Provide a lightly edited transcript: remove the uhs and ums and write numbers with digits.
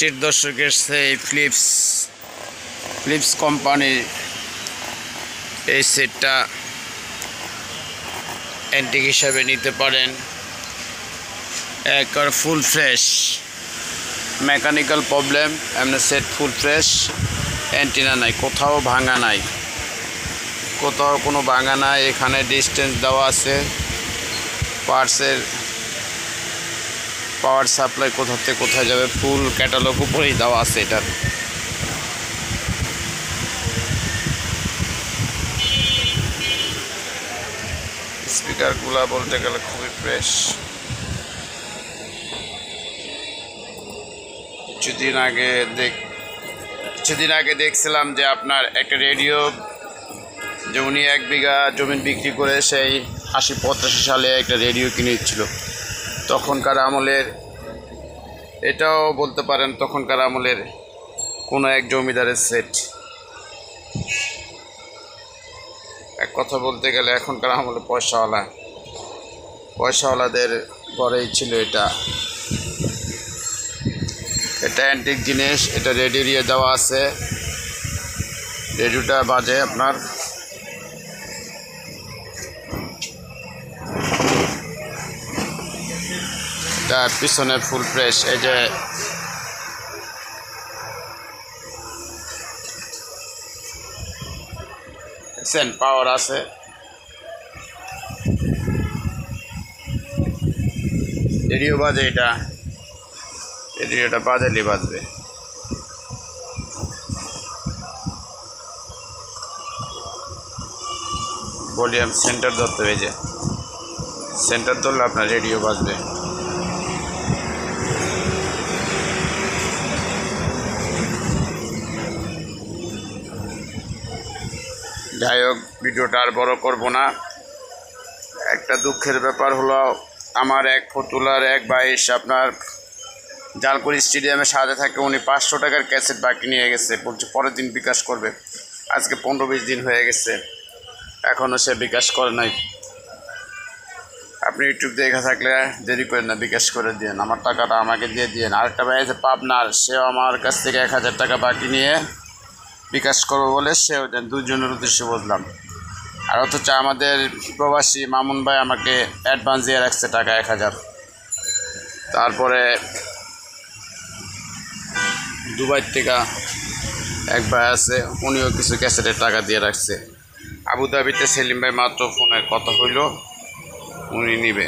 80 দশকের সেই ফিলিপস কোম্পানির এই সেটটা অ্যান্টিক হিসাবে নিতে পারেন। একবার ফুল ফ্রেশ, মেকানিক্যাল প্রবলেম, এমনি সেট ফুল ফ্রেশ, অ্যান্টিনা নাই, কোথাও ভাঙা নাই, কোথাও কোনো ভাঙা নাই। এখানে ডিস্টেন্স দেওয়া আছে, পার্টসের পাওয়ার সাপ্লাই কোথা থেকে কোথায় যাবে ফুল ক্যাটালগ উপরেই দেওয়া আছে। এটার স্পিকারগুলো বলতে গেলে খুবই ফ্রেশ। কিছুদিন আগে দেখছিলাম যে আপনার একটা রেডিও, যে উনি 1 বিঘা জমি বিক্রি করে সেই 80-85 সালে একটা রেডিও কিনেছিল। তখনকার আমলের, এটাও বলতে পারেন তখনকার আমলের কোনো এক জমিদারের সেট। এক কথা বলতে গেলে এখনকার আমলে পয়সাওয়ালাদের পরেই ছিল এটা। এটা অ্যান্টিক জিনিস, এটা রেডিও দিয়ে দেওয়া আছে। রেডিওটা বাজে আপনার তার পিছনে ফুল ফ্রেশ। এই যে দেখছেন পাওয়ার আছে। রেডিও বাজে, এটা রেডিওটা বাজালে বাজবে। ভলিউম সেন্টার ধরতে হবে, যে সেন্টার ধরলে আপনার রেডিও বাজবে। যাই হোক, ভিডিওটা আর বড় করব না। একটা দুঃখের ব্যাপার হলো, আমার এক ফতুলার এক ভাই আপনার জালকুড়ি স্টেডিয়ামে সাজে থাকে, উনি 500 টাকার ক্যাসেট বাকি নিয়ে গেছে, বলছে পরের দিন বিকাশ করবে। আজকে 15-20 দিন হয়ে গেছে, এখনও সে বিকাশ করে নাই। আপনি ইউটিউব দেখা থাকলে দেরি করেন না, বিকাশ করে দিন, আমার টাকাটা আমাকে দিয়ে দিন। আরেকটা ভাই আছে পাবনার, সেও আমার কাছ থেকে 1000 টাকা বাকি নিয়ে বিকাশ করবো বলে সেও দেন। দুজনের উদ্দেশ্যে বুঝলাম। আর অথচ আমাদের প্রবাসী মামুন ভাই আমাকে অ্যাডভান্স দিয়ে রাখছে টাকা 1000। তারপরে দুবাই থেকে এক ভাই আছে, উনিও কিছু ক্যাসেটের টাকা দিয়ে রাখছে। আবুধাবিতে সেলিম ভাই মাত্র ফোনের কথা হইল, উনি নিবে।